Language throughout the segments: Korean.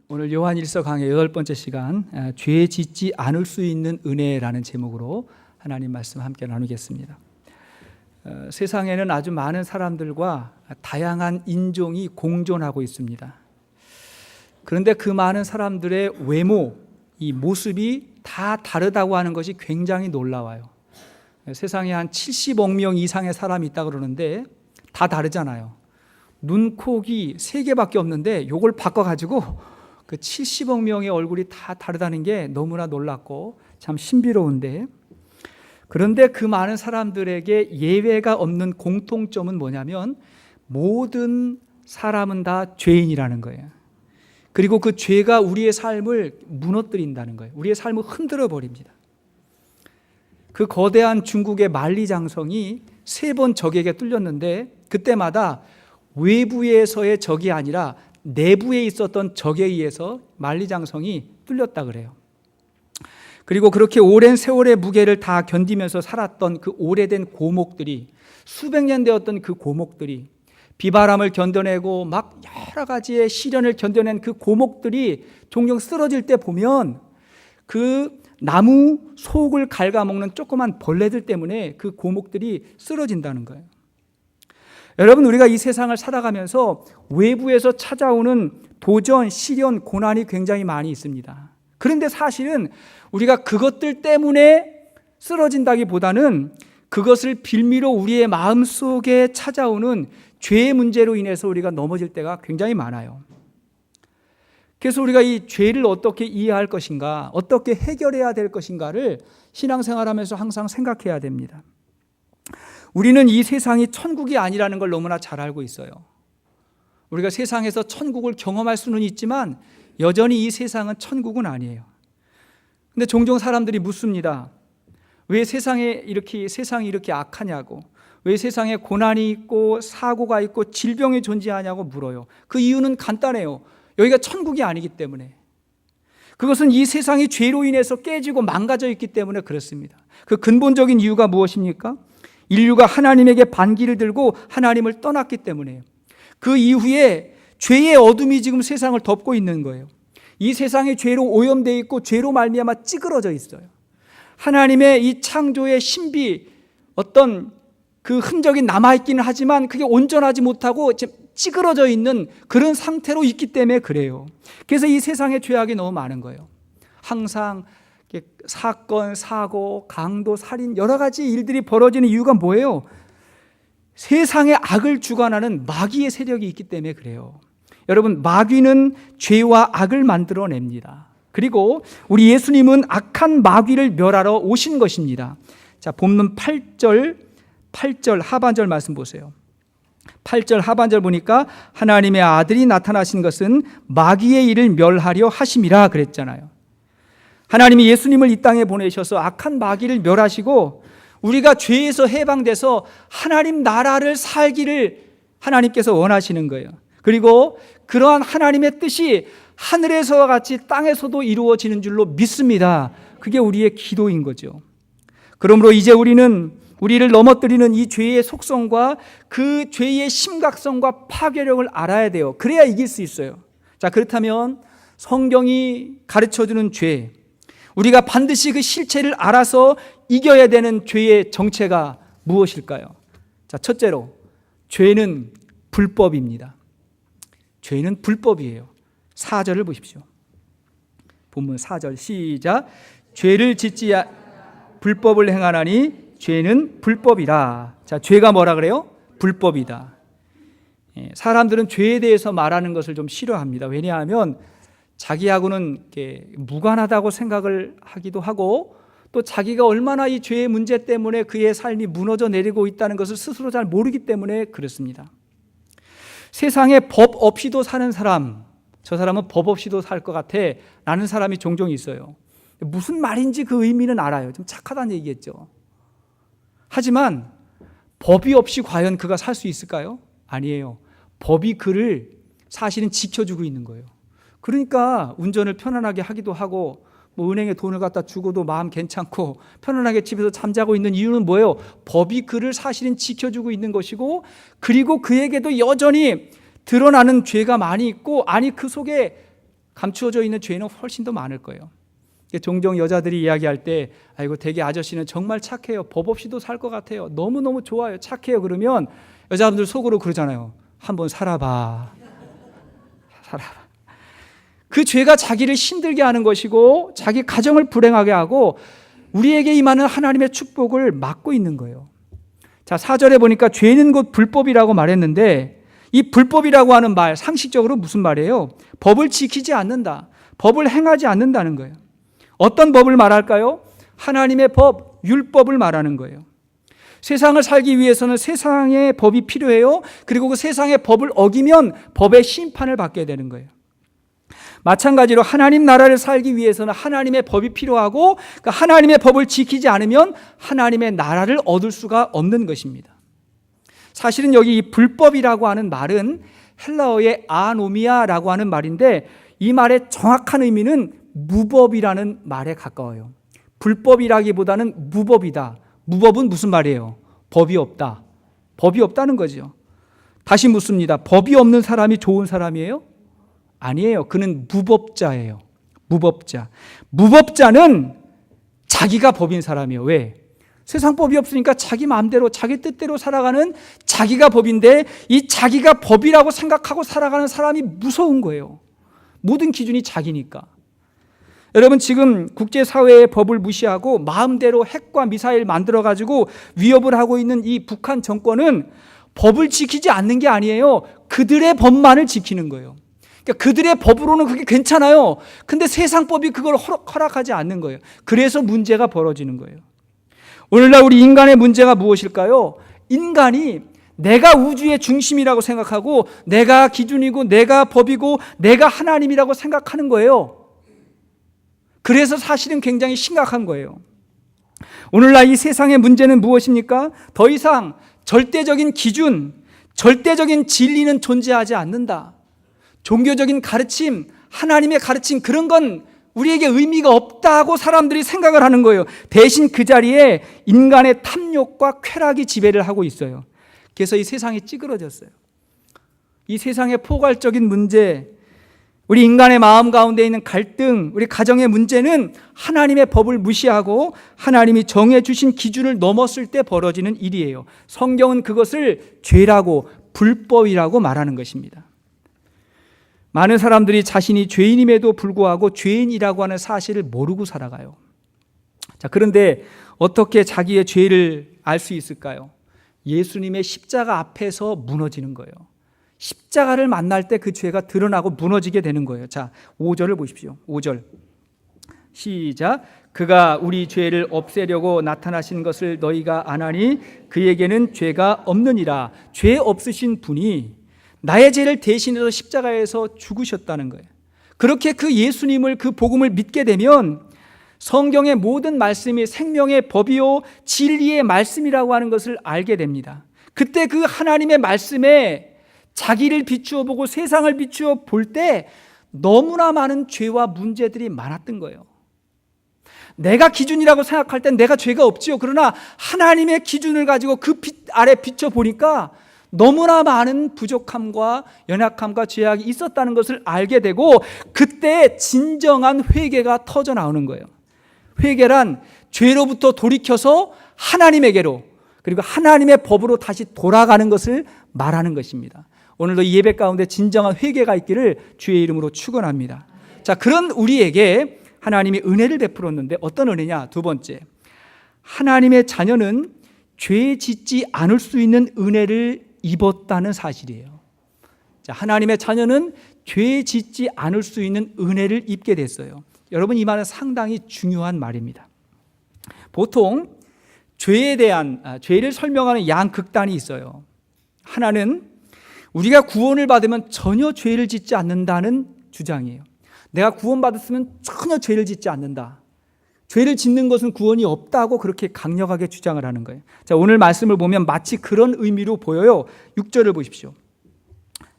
오늘 요한일서 강의 8번째 시간, 죄 짓지 않을 수 있는 은혜라는 제목으로 하나님 말씀 함께 나누겠습니다. 세상에는 아주 많은 사람들과 다양한 인종이 공존하고 있습니다. 그런데 그 많은 사람들의 외모, 이 모습이 다 다르다고 하는 것이 굉장히 놀라워요. 세상에 한 70억 명 이상의 사람이 있다고 그러는데 다 다르잖아요. 눈, 코, 귀 3개밖에 없는데 이걸 바꿔가지고 그 70억 명의 얼굴이 다 다르다는 게 너무나 놀랍고 참 신비로운데, 그런데 그 많은 사람들에게 예외가 없는 공통점은 뭐냐면 모든 사람은 다 죄인이라는 거예요. 그리고 그 죄가 우리의 삶을 무너뜨린다는 거예요. 우리의 삶을 흔들어 버립니다. 그 거대한 중국의 만리장성이 3번 적에게 뚫렸는데 그때마다 외부에서의 적이 아니라 내부에 있었던 적에 의해서 만리장성이 뚫렸다 그래요. 그리고 그렇게 오랜 세월의 무게를 다 견디면서 살았던 그 오래된 고목들이, 수백 년 되었던 그 고목들이, 비바람을 견뎌내고 막 여러 가지의 시련을 견뎌낸 그 고목들이 종종 쓰러질 때 보면 그 나무 속을 갉아먹는 조그만 벌레들 때문에 그 고목들이 쓰러진다는 거예요. 여러분, 우리가 이 세상을 살아가면서 외부에서 찾아오는 도전, 시련, 고난이 굉장히 많이 있습니다. 그런데 사실은 우리가 그것들 때문에 쓰러진다기보다는 그것을 빌미로 우리의 마음속에 찾아오는 죄의 문제로 인해서 우리가 넘어질 때가 굉장히 많아요. 그래서 우리가 이 죄를 어떻게 이해할 것인가, 어떻게 해결해야 될 것인가를 신앙생활하면서 항상 생각해야 됩니다. 우리는 이 세상이 천국이 아니라는 걸 너무나 잘 알고 있어요. 우리가 세상에서 천국을 경험할 수는 있지만 여전히 이 세상은 천국은 아니에요. 근데 종종 사람들이 묻습니다. 왜 세상이 이렇게 악하냐고, 왜 세상에 고난이 있고 사고가 있고 질병이 존재하냐고 물어요. 그 이유는 간단해요. 여기가 천국이 아니기 때문에. 그것은 이 세상이 죄로 인해서 깨지고 망가져 있기 때문에 그렇습니다. 그 근본적인 이유가 무엇입니까? 인류가 하나님에게 반기를 들고 하나님을 떠났기 때문에요. 그 이후에 죄의 어둠이 지금 세상을 덮고 있는 거예요. 이 세상이 죄로 오염되어 있고 죄로 말미암아 찌그러져 있어요. 하나님의 이 창조의 신비, 어떤 그 흔적이 남아있기는 하지만 그게 온전하지 못하고 찌그러져 있는 그런 상태로 있기 때문에 그래요. 그래서 이 세상에 죄악이 너무 많은 거예요. 항상 사건, 사고, 강도, 살인 여러 가지 일들이 벌어지는 이유가 뭐예요? 세상에 악을 주관하는 마귀의 세력이 있기 때문에 그래요. 여러분, 마귀는 죄와 악을 만들어냅니다. 그리고 우리 예수님은 악한 마귀를 멸하러 오신 것입니다. 자, 본문 8절 하반절 말씀 보세요. 8절 하반절 보니까 하나님의 아들이 나타나신 것은 마귀의 일을 멸하려 하심이라 그랬잖아요. 하나님이 예수님을 이 땅에 보내셔서 악한 마귀를 멸하시고 우리가 죄에서 해방돼서 하나님 나라를 살기를 하나님께서 원하시는 거예요. 그리고 그러한 하나님의 뜻이 하늘에서와 같이 땅에서도 이루어지는 줄로 믿습니다. 그게 우리의 기도인 거죠. 그러므로 이제 우리는 우리를 넘어뜨리는 이 죄의 속성과 그 죄의 심각성과 파괴력을 알아야 돼요. 그래야 이길 수 있어요. 자, 그렇다면 성경이 가르쳐주는 죄, 우리가 반드시 그 실체를 알아서 이겨야 되는 죄의 정체가 무엇일까요? 자, 첫째로 죄는 불법입니다. 죄는 불법이에요. 4절을 보십시오. 본문 4절 시작. 죄를 짓지 불법을 행하나니 죄는 불법이라. 자, 죄가 뭐라 그래요? 불법이다. 사람들은 죄에 대해서 말하는 것을 좀 싫어합니다. 왜냐하면 자기하고는 무관하다고 생각을 하기도 하고, 또 자기가 얼마나 이 죄의 문제 때문에 그의 삶이 무너져 내리고 있다는 것을 스스로 잘 모르기 때문에 그렇습니다. 세상에 법 없이도 사는 사람, 저 사람은 법 없이도 살 것 같아 라는 사람이 종종 있어요. 무슨 말인지 그 의미는 알아요. 좀 착하다는 얘기겠죠. 하지만 법이 없이 과연 그가 살 수 있을까요? 아니에요. 법이 그를 사실은 지켜주고 있는 거예요. 그러니까 운전을 편안하게 하기도 하고, 은행에 돈을 갖다 주고도 마음 괜찮고 편안하게 집에서 잠자고 있는 이유는 뭐예요? 법이 그를 사실은 지켜주고 있는 것이고, 그리고 그에게도 여전히 드러나는 죄가 많이 있고, 아니 그 속에 감추어져 있는 죄는 훨씬 더 많을 거예요. 종종 여자들이 이야기할 때 아이고 대개 아저씨는 정말 착해요. 법 없이도 살 것 같아요. 너무너무 좋아요. 착해요. 그러면 여자분들 속으로 그러잖아요. 한번 살아봐. 살아봐. 그 죄가 자기를 힘들게 하는 것이고 자기 가정을 불행하게 하고 우리에게 임하는 하나님의 축복을 막고 있는 거예요. 자, 4절에 보니까 죄는 곧 불법이라고 말했는데 이 불법이라고 하는 말 상식적으로 무슨 말이에요? 법을 지키지 않는다. 법을 행하지 않는다는 거예요. 어떤 법을 말할까요? 하나님의 법, 율법을 말하는 거예요. 세상을 살기 위해서는 세상의 법이 필요해요. 그리고 그 세상의 법을 어기면 법의 심판을 받게 되는 거예요. 마찬가지로 하나님 나라를 살기 위해서는 하나님의 법이 필요하고 그 하나님의 법을 지키지 않으면 하나님의 나라를 얻을 수가 없는 것입니다. 사실은 여기 이 불법이라고 하는 말은 헬라어의 아노미아라고 하는 말인데 이 말의 정확한 의미는 무법이라는 말에 가까워요. 불법이라기보다는 무법이다. 무법은 무슨 말이에요? 법이 없다. 법이 없다는 거죠. 다시 묻습니다. 법이 없는 사람이 좋은 사람이에요? 아니에요. 그는 무법자예요. 무법자. 무법자는 자기가 법인 사람이에요. 왜? 세상 법이 없으니까 자기 마음대로 자기 뜻대로 살아가는 자기가 법인데 이 자기가 법이라고 생각하고 살아가는 사람이 무서운 거예요. 모든 기준이 자기니까. 여러분 지금 국제사회의 법을 무시하고 마음대로 핵과 미사일 만들어가지고 위협을 하고 있는 이 북한 정권은 법을 지키지 않는 게 아니에요. 그들의 법만을 지키는 거예요. 그러니까 그들의 법으로는 그게 괜찮아요. 근데 세상 법이 그걸 허락하지 않는 거예요. 그래서 문제가 벌어지는 거예요. 오늘날 우리 인간의 문제가 무엇일까요? 인간이 내가 우주의 중심이라고 생각하고 내가 기준이고 내가 법이고 내가 하나님이라고 생각하는 거예요. 그래서 사실은 굉장히 심각한 거예요. 오늘날 이 세상의 문제는 무엇입니까? 더 이상 절대적인 기준, 절대적인 진리는 존재하지 않는다. 종교적인 가르침, 하나님의 가르침 그런 건 우리에게 의미가 없다고 사람들이 생각을 하는 거예요. 대신 그 자리에 인간의 탐욕과 쾌락이 지배를 하고 있어요. 그래서 이 세상이 찌그러졌어요. 이 세상의 포괄적인 문제, 우리 인간의 마음 가운데 있는 갈등, 우리 가정의 문제는 하나님의 법을 무시하고 하나님이 정해 주신 기준을 넘었을 때 벌어지는 일이에요. 성경은 그것을 죄라고 불법이라고 말하는 것입니다. 많은 사람들이 자신이 죄인임에도 불구하고 죄인이라고 하는 사실을 모르고 살아가요. 자, 그런데 어떻게 자기의 죄를 알 수 있을까요? 예수님의 십자가 앞에서 무너지는 거예요. 십자가를 만날 때 그 죄가 드러나고 무너지게 되는 거예요. 자, 5절을 보십시오. 5절 시작. 그가 우리 죄를 없애려고 나타나신 것을 너희가 아나니 그에게는 죄가 없느니라. 죄 없으신 분이 나의 죄를 대신해서 십자가에서 죽으셨다는 거예요. 그렇게 그 예수님을, 그 복음을 믿게 되면 성경의 모든 말씀이 생명의 법이요 진리의 말씀이라고 하는 것을 알게 됩니다. 그때 그 하나님의 말씀에 자기를 비추어 보고 세상을 비추어 볼 때 너무나 많은 죄와 문제들이 많았던 거예요. 내가 기준이라고 생각할 땐 내가 죄가 없지요. 그러나 하나님의 기준을 가지고 그 빛 아래 비춰 보니까 너무나 많은 부족함과 연약함과 죄악이 있었다는 것을 알게 되고 그때 진정한 회개가 터져 나오는 거예요. 회개란 죄로부터 돌이켜서 하나님에게로 그리고 하나님의 법으로 다시 돌아가는 것을 말하는 것입니다. 오늘도 이 예배 가운데 진정한 회개가 있기를 주의 이름으로 축원합니다. 자, 그런 우리에게 하나님이 은혜를 베풀었는데 어떤 은혜냐? 두 번째, 하나님의 자녀는 죄 짓지 않을 수 있는 은혜를 입었다는 사실이에요. 자, 하나님의 자녀는 죄 짓지 않을 수 있는 은혜를 입게 됐어요. 여러분, 이 말은 상당히 중요한 말입니다. 보통 죄에 대한 죄를 설명하는 양극단이 있어요. 하나는 우리가 구원을 받으면 전혀 죄를 짓지 않는다는 주장이에요. 내가 구원받았으면 전혀 죄를 짓지 않는다. 죄를 짓는 것은 구원이 없다고 그렇게 강력하게 주장을 하는 거예요. 자, 오늘 말씀을 보면 마치 그런 의미로 보여요. 6절을 보십시오.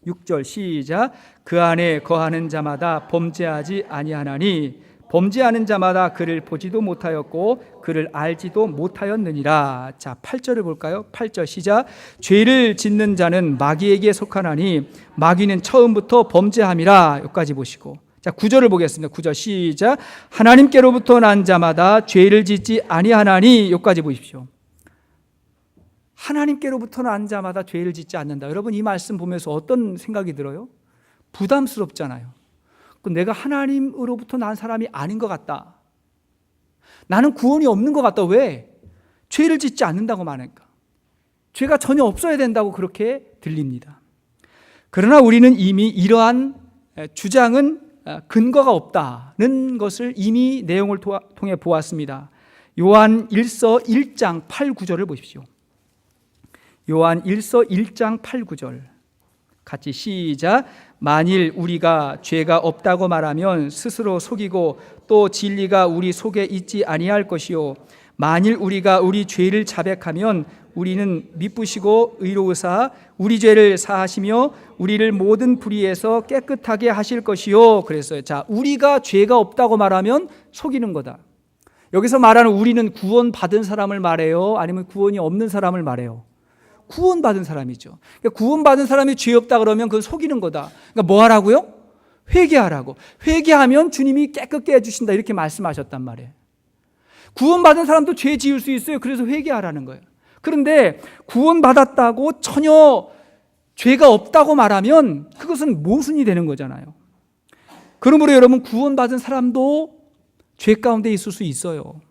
6절 시작. 그 안에 거하는 자마다 범죄하지 아니하나니 범죄하는 자마다 그를 보지도 못하였고 그를 알지도 못하였느니라. 자, 8절을 볼까요? 8절 시작. 죄를 짓는 자는 마귀에게 속하나니 마귀는 처음부터 범죄함이라. 여기까지 보시고, 자, 9절을 보겠습니다. 9절 시작. 하나님께로부터 난 자마다 죄를 짓지 아니하나니. 여기까지 보십시오. 하나님께로부터 난 자마다 죄를 짓지 않는다. 여러분 이 말씀 보면서 어떤 생각이 들어요? 부담스럽잖아요. 내가 하나님으로부터 난 사람이 아닌 것 같다. 나는 구원이 없는 것 같다. 왜? 죄를 짓지 않는다고 말하니까. 죄가 전혀 없어야 된다고 그렇게 들립니다. 그러나 우리는 이미 이러한 주장은 근거가 없다는 것을 이미 내용을 통해 보았습니다. 요한 1서 1장 8, 9절을 보십시오. 요한 1서 1장 8, 9절 같이 시작. 만일 우리가 죄가 없다고 말하면 스스로 속이고 또 진리가 우리 속에 있지 아니할 것이요 만일 우리가 우리 죄를 자백하면 우리는 미쁘시고 의로우사 우리 죄를 사하시며 우리를 모든 불의에서 깨끗하게 하실 것이요. 그랬어요. 자, 우리가 죄가 없다고 말하면 속이는 거다. 여기서 말하는 우리는 구원받은 사람을 말해요? 아니면 구원이 없는 사람을 말해요? 구원받은 사람이죠. 그러니까 구원받은 사람이 죄 없다 그러면 그건 속이는 거다. 그러니까 뭐 하라고요? 회개하라고. 회개하면 주님이 깨끗게 해주신다 이렇게 말씀하셨단 말이에요. 구원받은 사람도 죄 지을 수 있어요. 그래서 회개하라는 거예요. 그런데 구원받았다고 전혀 죄가 없다고 말하면 그것은 모순이 되는 거잖아요. 그러므로 여러분 구원받은 사람도 죄 가운데 있을 수 있어요.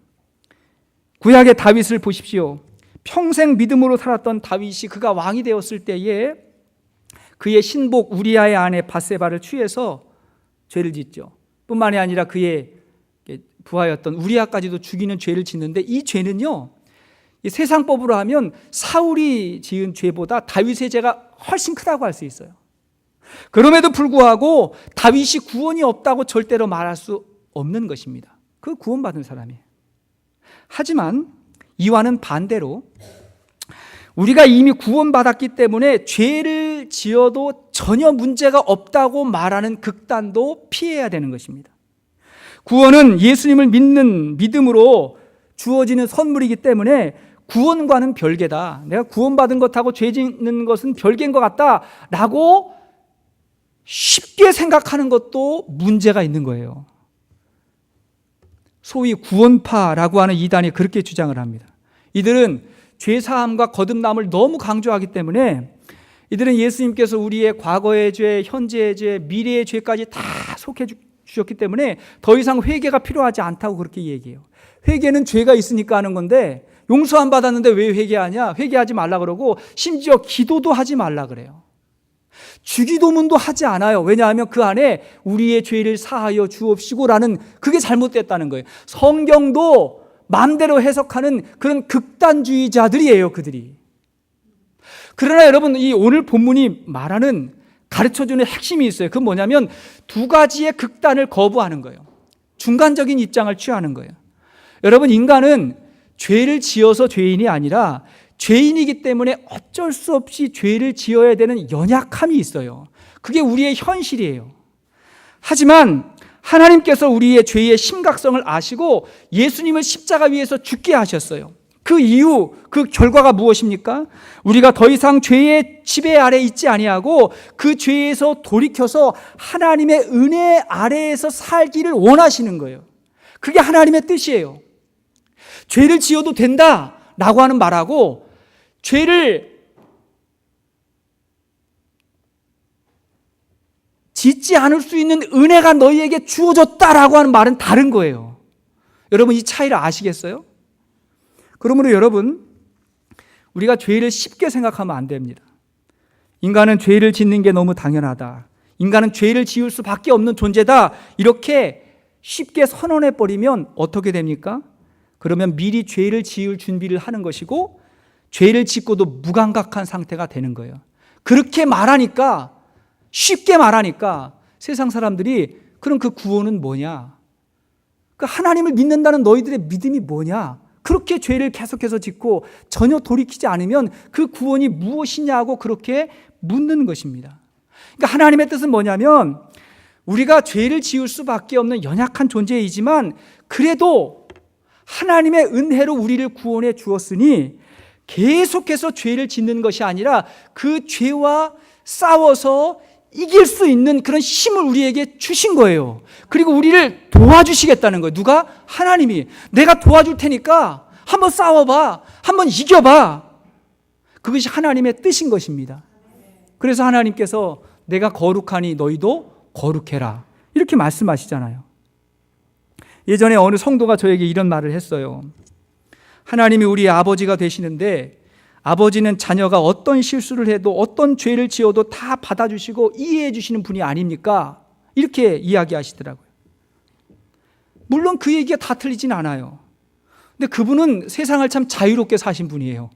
구약의 다윗을 보십시오. 평생 믿음으로 살았던 다윗이 그가 왕이 되었을 때에 그의 신복 우리아의 아내 밧세바를 취해서 죄를 짓죠. 뿐만이 아니라 그의 부하였던 우리아까지도 죽이는 죄를 짓는데 이 죄는요, 이 세상법으로 하면 사울이 지은 죄보다 다윗의 죄가 훨씬 크다고 할 수 있어요. 그럼에도 불구하고 다윗이 구원이 없다고 절대로 말할 수 없는 것입니다. 그 구원받은 사람이에요. 하지만 이와는 반대로 우리가 이미 구원받았기 때문에 죄를 지어도 전혀 문제가 없다고 말하는 극단도 피해야 되는 것입니다. 구원은 예수님을 믿는 믿음으로 주어지는 선물이기 때문에 구원과는 별개다. 내가 구원받은 것하고 죄 짓는 것은 별개인 것 같다라고 쉽게 생각하는 것도 문제가 있는 거예요. 소위 구원파라고 하는 이단이 그렇게 주장을 합니다. 이들은 죄사함과 거듭남을 너무 강조하기 때문에 이들은 예수님께서 우리의 과거의 죄, 현재의 죄, 미래의 죄까지 다 속해 주셨기 때문에 더 이상 회개가 필요하지 않다고 그렇게 얘기해요. 회개는 죄가 있으니까 하는 건데 용서 안 받았는데 왜 회개하냐? 회개하지 말라 그러고 심지어 기도도 하지 말라 그래요. 주기도문도 하지 않아요. 왜냐하면 그 안에 우리의 죄를 사하여 주옵시고라는 그게 잘못됐다는 거예요. 성경도 마음대로 해석하는 그런 극단주의자들이에요, 그들이. 그러나 여러분, 이 오늘 본문이 말하는 가르쳐주는 핵심이 있어요. 그건 뭐냐면 두 가지의 극단을 거부하는 거예요. 중간적인 입장을 취하는 거예요. 여러분, 인간은 죄를 지어서 죄인이 아니라 죄인이기 때문에 어쩔 수 없이 죄를 지어야 되는 연약함이 있어요. 그게 우리의 현실이에요. 하지만 하나님께서 우리의 죄의 심각성을 아시고 예수님을 십자가 위에서 죽게 하셨어요. 그 이유, 그 결과가 무엇입니까? 우리가 더 이상 죄의 지배 아래 있지 아니하고 그 죄에서 돌이켜서 하나님의 은혜 아래에서 살기를 원하시는 거예요. 그게 하나님의 뜻이에요. 죄를 지어도 된다라고 하는 말하고 죄를 짓지 않을 수 있는 은혜가 너희에게 주어졌다라고 하는 말은 다른 거예요. 여러분, 이 차이를 아시겠어요? 그러므로 여러분, 우리가 죄를 쉽게 생각하면 안 됩니다. 인간은 죄를 짓는 게 너무 당연하다. 인간은 죄를 지을 수밖에 없는 존재다. 이렇게 쉽게 선언해버리면 어떻게 됩니까? 그러면 미리 죄를 지을 준비를 하는 것이고 죄를 짓고도 무감각한 상태가 되는 거예요. 그렇게 말하니까, 쉽게 말하니까 세상 사람들이 그럼 그 구원은 뭐냐? 그 하나님을 믿는다는 너희들의 믿음이 뭐냐? 그렇게 죄를 계속해서 짓고 전혀 돌이키지 않으면 그 구원이 무엇이냐고 그렇게 묻는 것입니다. 그러니까 하나님의 뜻은 뭐냐면 우리가 죄를 지을 수밖에 없는 연약한 존재이지만 그래도 하나님의 은혜로 우리를 구원해 주었으니 계속해서 죄를 짓는 것이 아니라 그 죄와 싸워서 이길 수 있는 그런 힘을 우리에게 주신 거예요. 그리고 우리를 도와주시겠다는 거예요. 누가? 하나님이. 내가 도와줄 테니까 한번 싸워봐. 한번 이겨봐. 그것이 하나님의 뜻인 것입니다. 그래서 하나님께서 내가 거룩하니 너희도 거룩해라. 이렇게 말씀하시잖아요. 예전에 어느 성도가 저에게 이런 말을 했어요. 하나님이 우리의 아버지가 되시는데 아버지는 자녀가 어떤 실수를 해도 어떤 죄를 지어도 다 받아주시고 이해해 주시는 분이 아닙니까? 이렇게 이야기하시더라고요. 물론 그 얘기가 다 틀리진 않아요. 근데 그분은 세상을 참 자유롭게 사신 분이에요.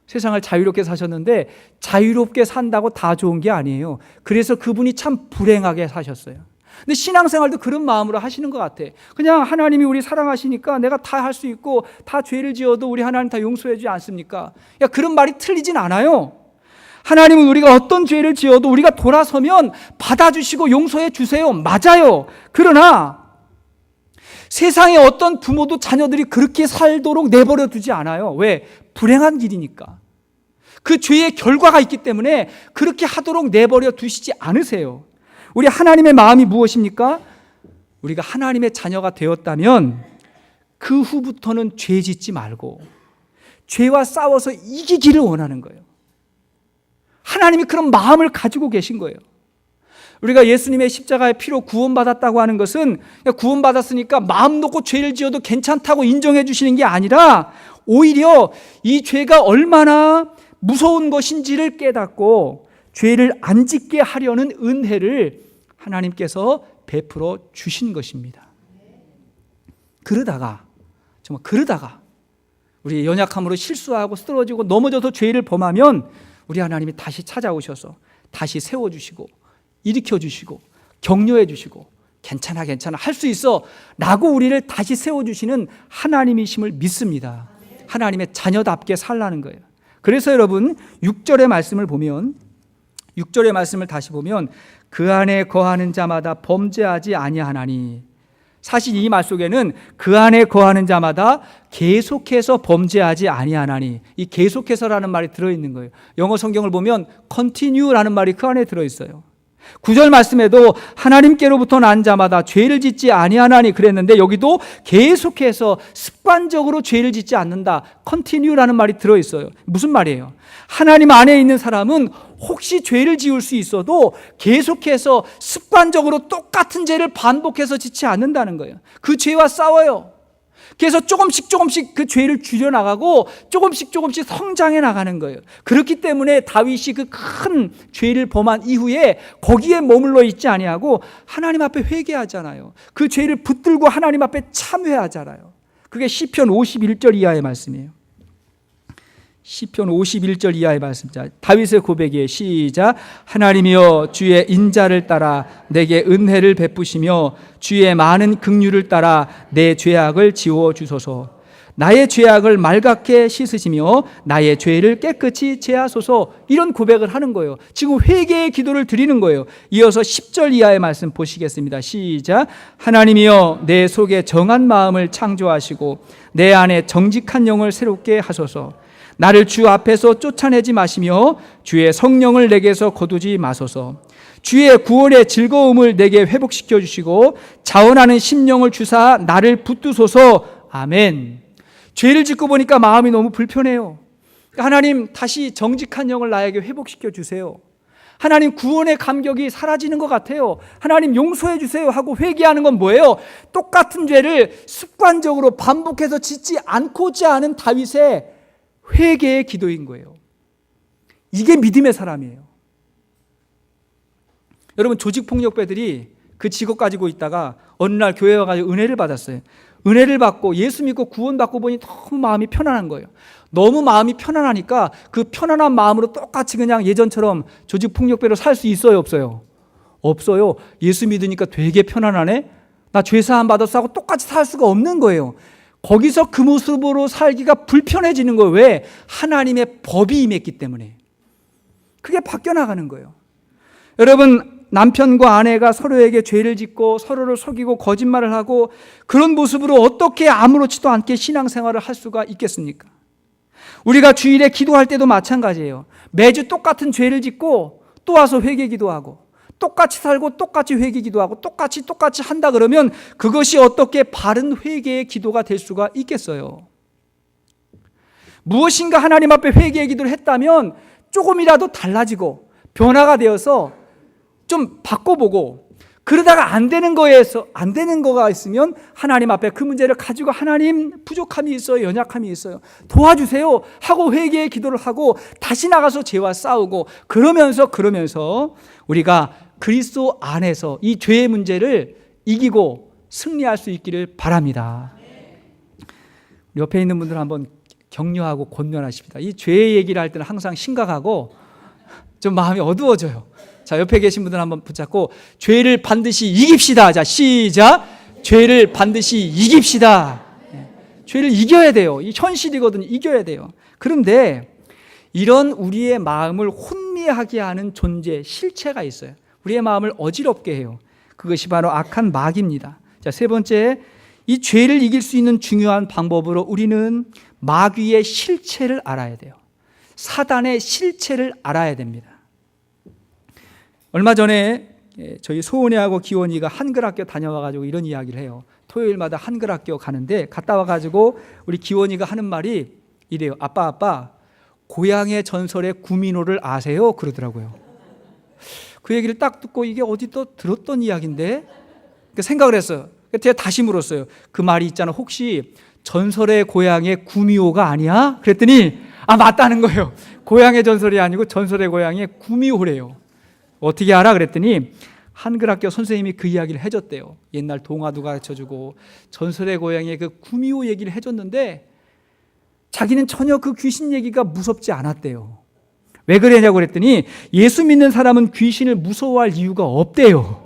세상을 자유롭게 사셨는데 자유롭게 산다고 다 좋은 게 아니에요. 그래서 그분이 참 불행하게 사셨어요. 근데 신앙생활도 그런 마음으로 하시는 것 같아. 그냥 하나님이 우리 사랑하시니까 내가 다 할 수 있고 다 죄를 지어도 우리 하나님 다 용서해 주지 않습니까? 야, 그런 말이 틀리진 않아요. 하나님은 우리가 어떤 죄를 지어도 우리가 돌아서면 받아주시고 용서해 주세요. 맞아요. 그러나 세상에 어떤 부모도 자녀들이 그렇게 살도록 내버려 두지 않아요. 왜? 불행한 길이니까. 그 죄의 결과가 있기 때문에 그렇게 하도록 내버려 두시지 않으세요. 우리 하나님의 마음이 무엇입니까? 우리가 하나님의 자녀가 되었다면 그 후부터는 죄 짓지 말고 죄와 싸워서 이기기를 원하는 거예요. 하나님이 그런 마음을 가지고 계신 거예요. 우리가 예수님의 십자가의 피로 구원받았다고 하는 것은 구원받았으니까 마음 놓고 죄를 지어도 괜찮다고 인정해 주시는 게 아니라 오히려 이 죄가 얼마나 무서운 것인지를 깨닫고 죄를 안 짓게 하려는 은혜를 하나님께서 베풀어 주신 것입니다. 그러다가 정말 우리 연약함으로 실수하고 쓰러지고 넘어져서 죄를 범하면 우리 하나님이 다시 찾아오셔서 다시 세워주시고 일으켜주시고 격려해주시고 괜찮아 할 수 있어 라고 우리를 다시 세워주시는 하나님이심을 믿습니다. 하나님의 자녀답게 살라는 거예요. 그래서 여러분 6절의 말씀을 보면 6절의 말씀을 다시 보면 그 안에 거하는 자마다 범죄하지 아니하나니, 사실 이 말 속에는 그 안에 거하는 자마다 계속해서 범죄하지 아니하나니, 이 계속해서라는 말이 들어있는 거예요. 영어 성경을 보면 continue라는 말이 그 안에 들어있어요. 9절 말씀에도 하나님께로부터 난 자마다 죄를 짓지 아니하나니 그랬는데 여기도 계속해서 습관적으로 죄를 짓지 않는다, continue라는 말이 들어있어요. 무슨 말이에요? 하나님 안에 있는 사람은 혹시 죄를 지을 수 있어도 계속해서 습관적으로 똑같은 죄를 반복해서 짓지 않는다는 거예요. 그 죄와 싸워요. 그래서 조금씩 그 죄를 줄여나가고 조금씩 성장해 나가는 거예요. 그렇기 때문에 다윗이 그 큰 죄를 범한 이후에 거기에 머물러 있지 아니하고 하나님 앞에 회개하잖아요. 그 죄를 붙들고 하나님 앞에 참회하잖아요. 그게 시편 51절 이하의 말씀이에요. 시편 51절 이하의 말씀. 자, 다윗의 고백이에요. 시작. 하나님이여 주의 인자를 따라 내게 은혜를 베푸시며 주의 많은 긍휼을 따라 내 죄악을 지워 주소서. 나의 죄악을 맑게 씻으시며 나의 죄를 깨끗이 제하소서. 이런 고백을 하는 거예요. 지금 회개의 기도를 드리는 거예요. 이어서 10절 이하의 말씀 보시겠습니다. 시작. 하나님이여 내 속에 정한 마음을 창조하시고 내 안에 정직한 영을 새롭게 하소서. 나를 주 앞에서 쫓아내지 마시며 주의 성령을 내게서 거두지 마소서. 주의 구원의 즐거움을 내게 회복시켜 주시고 자원하는 심령을 주사 나를 붙드소서. 아멘. 죄를 짓고 보니까 마음이 너무 불편해요. 하나님 다시 정직한 영을 나에게 회복시켜 주세요. 하나님 구원의 감격이 사라지는 것 같아요. 하나님 용서해 주세요 하고 회개하는 건 뭐예요? 똑같은 죄를 습관적으로 반복해서 짓지 않고자 하는 다윗의 회개의 기도인 거예요. 이게 믿음의 사람이에요. 여러분, 조직폭력배들이 그 직업 가지고 있다가 어느 날 교회 와가지고 은혜를 받았어요. 은혜를 받고 예수 믿고 구원받고 보니 너무 마음이 편안한 거예요. 너무 마음이 편안하니까 그 편안한 마음으로 똑같이 그냥 예전처럼 조직폭력배로 살 수 있어요, 없어요? 없어요. 예수 믿으니까 되게 편안하네. 나 죄사함 받았어 하고 똑같이 살 수가 없는 거예요. 거기서 그 모습으로 살기가 불편해지는 거예요. 왜? 하나님의 법이 임했기 때문에. 그게 바뀌어 나가는 거예요. 여러분, 남편과 아내가 서로에게 죄를 짓고 서로를 속이고 거짓말을 하고 그런 모습으로 어떻게 아무렇지도 않게 신앙생활을 할 수가 있겠습니까? 우리가 주일에 기도할 때도 마찬가지예요. 매주 똑같은 죄를 짓고 또 와서 회개 기도하고 똑같이 살고 똑같이 회개 기도하고 똑같이 한다 그러면 그것이 어떻게 바른 회개의 기도가 될 수가 있겠어요? 무엇인가 하나님 앞에 회개의 기도를 했다면 조금이라도 달라지고 변화가 되어서 좀 바꿔보고, 그러다가 안 되는 거가 있으면 하나님 앞에 그 문제를 가지고 하나님, 부족함이 있어요, 연약함이 있어요, 도와주세요 하고 회개의 기도를 하고 다시 나가서 죄와 싸우고, 그러면서 우리가 그리스도 안에서 이 죄의 문제를 이기고 승리할 수 있기를 바랍니다. 옆에 있는 분들 한번 격려하고 권면하십니다. 이 죄의 얘기를 할 때는 항상 심각하고 좀 마음이 어두워져요. 자, 옆에 계신 분들 한번 붙잡고 죄를 반드시 이깁시다. 자, 시작. 죄를 반드시 이깁시다. 죄를 이겨야 돼요. 이 현실이거든요. 이겨야 돼요. 그런데 이런 우리의 마음을 혼미하게 하는 존재, 실체가 있어요. 우리의 마음을 어지럽게 해요. 그것이 바로 악한 마귀입니다. 자, 세 번째, 이 죄를 이길 수 있는 중요한 방법으로 우리는 마귀의 실체를 알아야 돼요. 사단의 실체를 알아야 됩니다. 얼마 전에 저희 소은이하고 기원이가 한글학교 다녀와가지고 이런 이야기를 해요. 토요일마다 한글학교 가는데 갔다 와가지고 우리 기원이가 하는 말이 이래요. 아빠, 고향의 전설의 구미호를 아세요? 그러더라고요. 그 얘기를 딱 듣고 이게 어디 또 들었던 이야기인데 생각을 했어요. 제가 다시 물었어요. 그 말이 있잖아, 혹시 전설의 고향의 구미호가 아니야? 그랬더니 맞다는 거예요. 고향의 전설이 아니고 전설의 고향의 구미호래요. 어떻게 알아? 그랬더니 한글학교 선생님이 그 이야기를 해줬대요. 옛날 동화도 가르쳐주고 전설의 고향의 그 구미호 얘기를 해줬는데 자기는 전혀 그 귀신 얘기가 무섭지 않았대요. 왜 그러냐고 그랬더니 예수 믿는 사람은 귀신을 무서워할 이유가 없대요.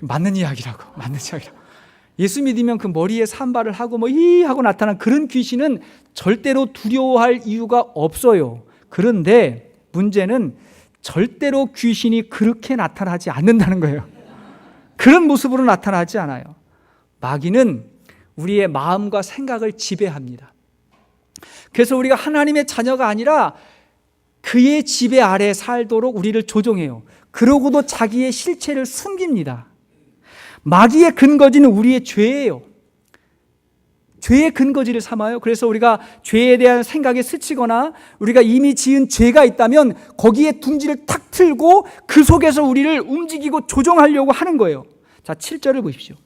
맞는 이야기라고. 예수 믿으면 그 머리에 산발을 하고 하고 나타난 그런 귀신은 절대로 두려워할 이유가 없어요. 그런데 문제는 절대로 귀신이 그렇게 나타나지 않는다는 거예요. 그런 모습으로 나타나지 않아요. 마귀는 우리의 마음과 생각을 지배합니다. 그래서 우리가 하나님의 자녀가 아니라 그의 지배 아래 살도록 우리를 조종해요. 그러고도 자기의 실체를 숨깁니다. 마귀의 근거지는 우리의 죄예요. 죄의 근거지를 삼아요. 그래서 우리가 죄에 대한 생각에 스치거나 우리가 이미 지은 죄가 있다면 거기에 둥지를 탁 틀고 그 속에서 우리를 움직이고 조종하려고 하는 거예요. 자, 7절을 보십시오.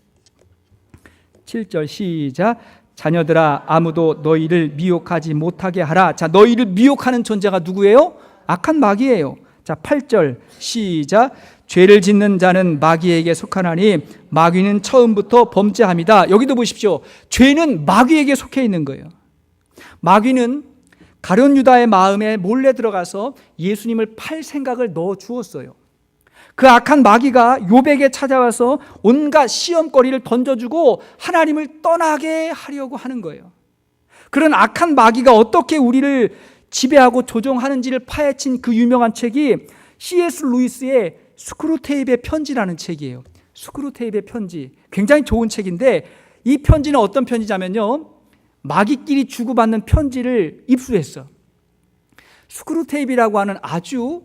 7절 시작. 자녀들아, 아무도 너희를 미혹하지 못하게 하라. 자, 너희를 미혹하는 존재가 누구예요? 악한 마귀예요. 자, 8절 시작. 죄를 짓는 자는 마귀에게 속하나니 마귀는 처음부터 범죄함이다. 여기도 보십시오. 죄는 마귀에게 속해 있는 거예요. 마귀는 가룟 유다의 마음에 몰래 들어가서 예수님을 팔 생각을 넣어 주었어요. 그 악한 마귀가 욥에게 찾아와서 온갖 시험거리를 던져주고 하나님을 떠나게 하려고 하는 거예요. 그런 악한 마귀가 어떻게 우리를 지배하고 조종하는지를 파헤친 그 유명한 책이 C.S. 루이스의 스크루테이프의 편지라는 책이에요. 스크루테이프의 편지, 굉장히 좋은 책인데 이 편지는 어떤 편지냐면요, 마귀끼리 주고받는 편지를 입수했어. 스크루테이프라고 하는 아주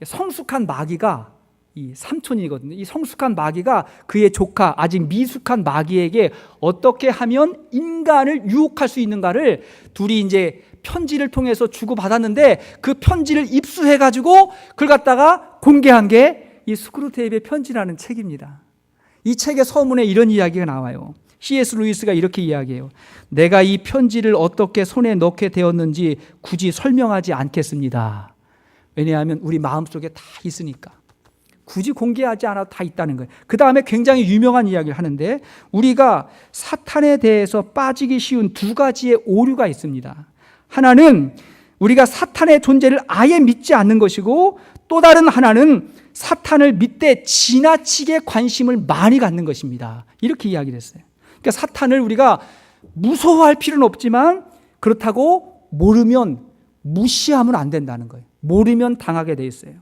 성숙한 마귀가, 이 삼촌이거든요. 이 성숙한 마귀가 그의 조카, 아직 미숙한 마귀에게 어떻게 하면 인간을 유혹할 수 있는가를 둘이 이제 편지를 통해서 주고받았는데 그 편지를 입수해가지고 그걸 갖다가 공개한 게 이 스크루테이프의 편지라는 책입니다. 이 책의 서문에 이런 이야기가 나와요. C.S. 루이스가 이렇게 이야기해요. 내가 이 편지를 어떻게 손에 넣게 되었는지 굳이 설명하지 않겠습니다. 왜냐하면 우리 마음속에 다 있으니까. 굳이 공개하지 않아도 다 있다는 거예요. 그 다음에 굉장히 유명한 이야기를 하는데 우리가 사탄에 대해서 빠지기 쉬운 두 가지의 오류가 있습니다. 하나는 우리가 사탄의 존재를 아예 믿지 않는 것이고 또 다른 하나는 사탄을 믿되 지나치게 관심을 많이 갖는 것입니다. 이렇게 이야기를 했어요. 그러니까 사탄을 우리가 무서워할 필요는 없지만 그렇다고 모르면 무시하면 안 된다는 거예요. 모르면 당하게 돼 있어요.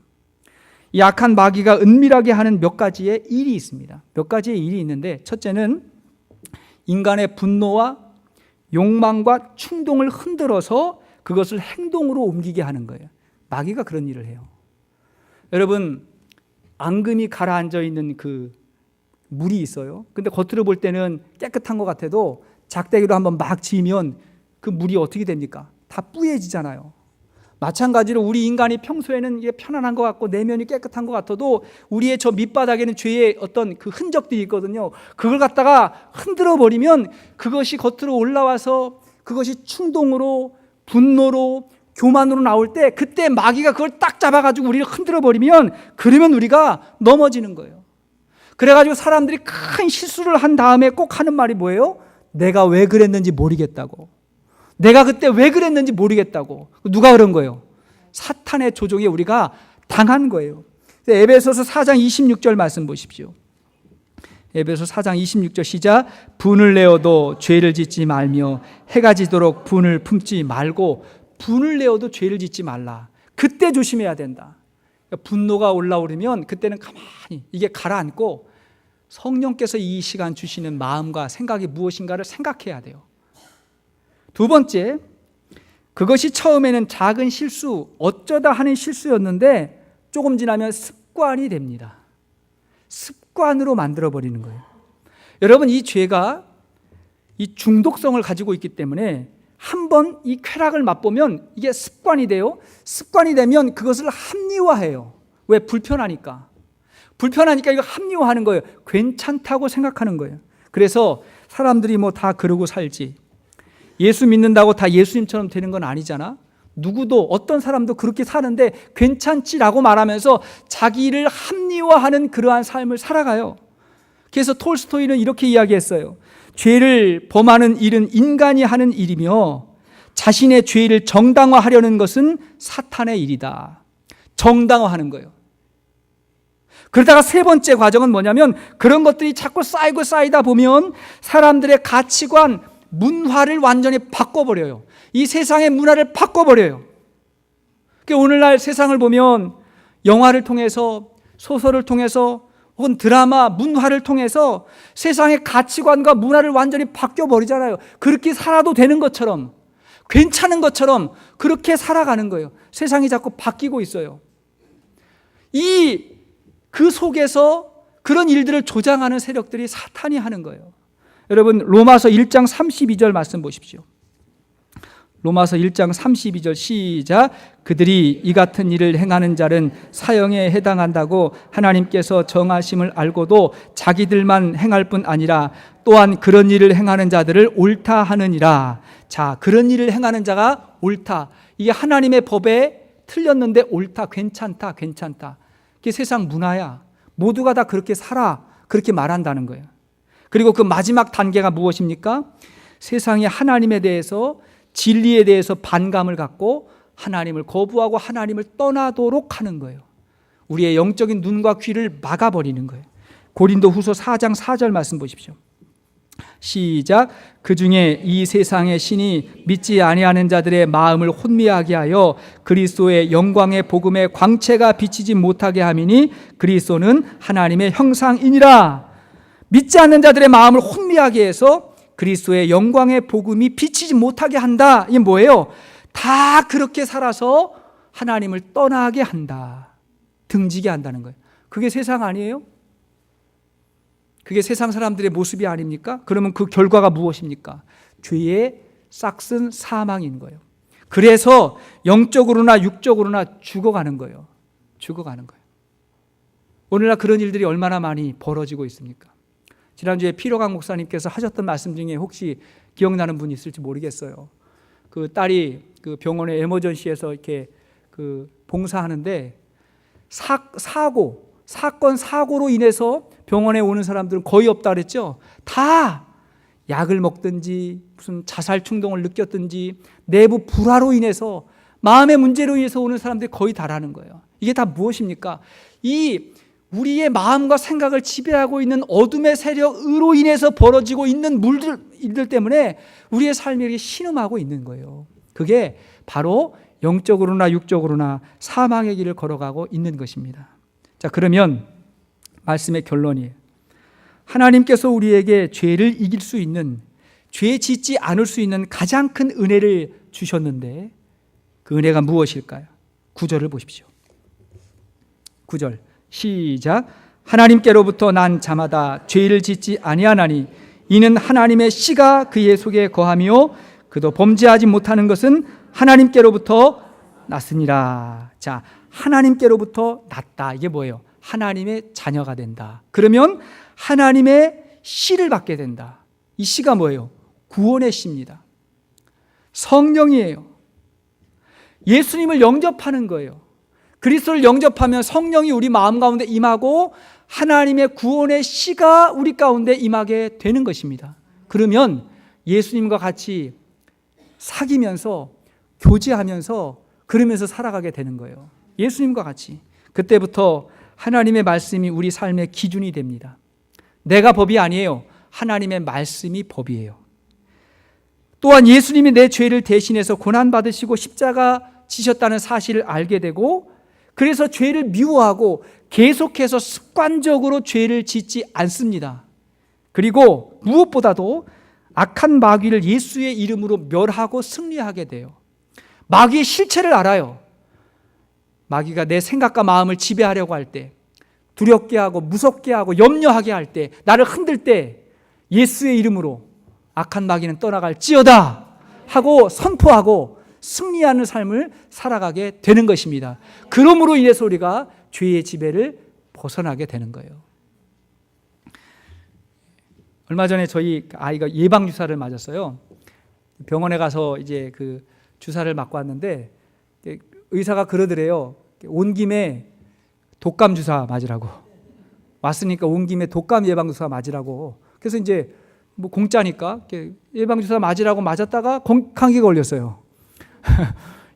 이 악한 마귀가 은밀하게 하는 몇 가지의 일이 있습니다. 몇 가지의 일이 있는데 첫째는 인간의 분노와 욕망과 충동을 흔들어서 그것을 행동으로 옮기게 하는 거예요. 마귀가 그런 일을 해요. 여러분, 앙금이 가라앉아 있는 그 물이 있어요. 근데 겉으로 볼 때는 깨끗한 것 같아도 작대기로 한번 막 지으면 그 물이 어떻게 됩니까? 다 뿌얘지잖아요. 마찬가지로 우리 인간이 평소에는 이게 편안한 것 같고 내면이 깨끗한 것 같아도 우리의 저 밑바닥에는 죄의 어떤 그 흔적들이 있거든요. 그걸 갖다가 흔들어 버리면 그것이 겉으로 올라와서 그것이 충동으로, 분노로, 교만으로 나올 때 그때 마귀가 그걸 딱 잡아가지고 우리를 흔들어 버리면 그러면 우리가 넘어지는 거예요. 그래가지고 사람들이 큰 실수를 한 다음에 꼭 하는 말이 뭐예요? 내가 왜 그랬는지 모르겠다고. 내가 그때 왜 그랬는지 모르겠다고. 누가 그런 거예요? 사탄의 조종에 우리가 당한 거예요. 에베소서 4장 26절 말씀 보십시오. 에베소 4장 26절 시작. 분을 내어도 죄를 짓지 말며 해가 지도록 분을 품지 말고. 분을 내어도 죄를 짓지 말라. 그때 조심해야 된다. 분노가 올라오면 그때는 가만히 이게 가라앉고 성령께서 이 시간 주시는 마음과 생각이 무엇인가를 생각해야 돼요. 두 번째, 그것이 처음에는 작은 실수, 어쩌다 하는 실수였는데 조금 지나면 습관이 됩니다. 습관으로 만들어버리는 거예요. 여러분, 이 죄가 이 중독성을 가지고 있기 때문에 한번 이 쾌락을 맛보면 이게 습관이 돼요. 습관이 되면 그것을 합리화해요. 왜? 불편하니까 이거 합리화하는 거예요. 괜찮다고 생각하는 거예요. 그래서 사람들이 뭐 다 그러고 살지, 예수 믿는다고 다 예수님처럼 되는 건 아니잖아. 누구도 어떤 사람도 그렇게 사는데 괜찮지라고 말하면서 자기를 합리화하는 그러한 삶을 살아가요. 그래서 톨스토이는 이렇게 이야기했어요. 죄를 범하는 일은 인간이 하는 일이며 자신의 죄를 정당화하려는 것은 사탄의 일이다. 정당화하는 거예요. 그러다가 세 번째 과정은 뭐냐면 그런 것들이 자꾸 쌓이고 쌓이다 보면 사람들의 가치관, 문화를 완전히 바꿔버려요. 이 세상의 문화를 바꿔버려요. 그러니까 오늘날 세상을 보면 영화를 통해서, 소설을 통해서, 혹은 드라마, 문화를 통해서 세상의 가치관과 문화를 완전히 바뀌어버리잖아요. 그렇게 살아도 되는 것처럼, 괜찮은 것처럼 그렇게 살아가는 거예요. 세상이 자꾸 바뀌고 있어요. 그 속에서 그런 일들을 조장하는 세력들이 사탄이 하는 거예요. 여러분, 로마서 1장 32절 말씀 보십시오. 로마서 1장 32절 시작. 그들이 이 같은 일을 행하는 자는 사형에 해당한다고 하나님께서 정하심을 알고도 자기들만 행할 뿐 아니라 또한 그런 일을 행하는 자들을 옳다 하느니라. 자, 그런 일을 행하는 자가 옳다. 이게 하나님의 법에 틀렸는데 옳다, 괜찮다. 그게 세상 문화야. 모두가 다 그렇게 살아. 그렇게 말한다는 거예요. 그리고 그 마지막 단계가 무엇입니까? 세상이 하나님에 대해서, 진리에 대해서 반감을 갖고 하나님을 거부하고 하나님을 떠나도록 하는 거예요. 우리의 영적인 눈과 귀를 막아버리는 거예요. 고린도후서 4장 4절 말씀 보십시오. 시작. 그중에 이 세상의 신이 믿지 아니하는 자들의 마음을 혼미하게 하여 그리스도의 영광의 복음의 광채가 비치지 못하게 함이니 그리스도는 하나님의 형상이니라. 믿지 않는 자들의 마음을 혼미하게 해서 그리스도의 영광의 복음이 비치지 못하게 한다. 이게 뭐예요? 다 그렇게 살아서 하나님을 떠나게 한다. 등지게 한다는 거예요. 그게 세상 아니에요? 그게 세상 사람들의 모습이 아닙니까? 그러면 그 결과가 무엇입니까? 죄의 싹슨 사망인 거예요. 그래서 영적으로나 육적으로나 죽어가는 거예요. 오늘날 그런 일들이 얼마나 많이 벌어지고 있습니까? 지난주에 피로강 목사님께서 하셨던 말씀 중에 혹시 기억나는 분이 있을지 모르겠어요. 그 딸이 그 병원의 에머전시에서 이렇게 그 봉사하는데 사고로 인해서 병원에 오는 사람들은 거의 없다 그랬죠. 다 약을 먹든지 무슨 자살 충동을 느꼈든지 내부 불화로 인해서, 마음의 문제로 인해서 오는 사람들이 거의 다라는 거예요. 이게 다 무엇입니까? 우리의 마음과 생각을 지배하고 있는 어둠의 세력으로 인해서 벌어지고 있는 일들 때문에 우리의 삶이 이렇게 신음하고 있는 거예요. 그게 바로 영적으로나 육적으로나 사망의 길을 걸어가고 있는 것입니다. 자, 그러면 말씀의 결론이에요. 하나님께서 우리에게 죄를 이길 수 있는, 죄 짓지 않을 수 있는 가장 큰 은혜를 주셨는데 그 은혜가 무엇일까요? 9절을 보십시오. 9절 시작. 하나님께로부터 난 자마다 죄를 짓지 아니하나니 이는 하나님의 씨가 그의 속에 거하며 그도 범죄하지 못하는 것은 하나님께로부터 났으니라. 자, 하나님께로부터 났다. 이게 뭐예요? 하나님의 자녀가 된다. 그러면 하나님의 씨를 받게 된다. 이 씨가 뭐예요? 구원의 씨입니다. 성령이에요. 예수님을 영접하는 거예요. 그리스도를 영접하면 성령이 우리 마음 가운데 임하고 하나님의 구원의 씨가 우리 가운데 임하게 되는 것입니다. 그러면 예수님과 같이 사귀면서 교제하면서 그러면서 살아가게 되는 거예요. 예수님과 같이. 그때부터 하나님의 말씀이 우리 삶의 기준이 됩니다. 내가 법이 아니에요. 하나님의 말씀이 법이에요. 또한 예수님이 내 죄를 대신해서 고난받으시고 십자가 지셨다는 사실을 알게 되고 그래서 죄를 미워하고 계속해서 습관적으로 죄를 짓지 않습니다. 그리고 무엇보다도 악한 마귀를 예수의 이름으로 멸하고 승리하게 돼요. 마귀의 실체를 알아요. 마귀가 내 생각과 마음을 지배하려고 할 때, 두렵게 하고 무섭게 하고 염려하게 할 때, 나를 흔들 때 예수의 이름으로 악한 마귀는 떠나갈지어다 하고 선포하고 승리하는 삶을 살아가게 되는 것입니다. 그러므로 인해서 우리가 죄의 지배를 벗어나게 되는 거예요. 얼마 전에 저희 아이가 예방 주사를 맞았어요. 병원에 가서 이제 그 주사를 맞고 왔는데 의사가 그러더래요. 온 김에 독감 주사 맞으라고. 왔으니까 온 김에 독감 예방 주사 맞으라고. 그래서 이제 뭐 공짜니까 예방 주사 맞으라고 맞았다가 감기 걸렸어요.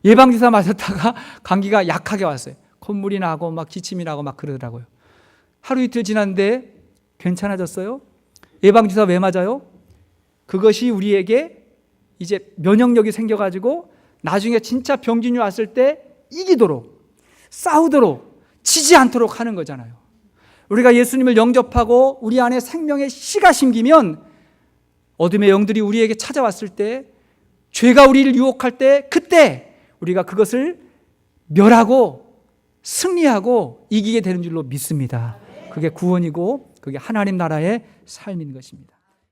예방 주사 맞았다가 감기가 약하게 왔어요. 콧물이 나고 막 기침이 나고 막 그러더라고요. 하루 이틀 지났는데 괜찮아졌어요. 예방 주사 왜 맞아요? 그것이 우리에게 이제 면역력이 생겨가지고 나중에 진짜 병균이 왔을 때 이기도록, 싸우도록, 지지 않도록 하는 거잖아요. 우리가 예수님을 영접하고 우리 안에 생명의 씨가 심기면 어둠의 영들이 우리에게 찾아왔을 때, 죄가 우리를 유혹할 때, 그때 우리가 그것을 멸하고 승리하고 이기게 되는 줄로 믿습니다. 그게 구원이고 그게 하나님 나라의 삶인 것입니다.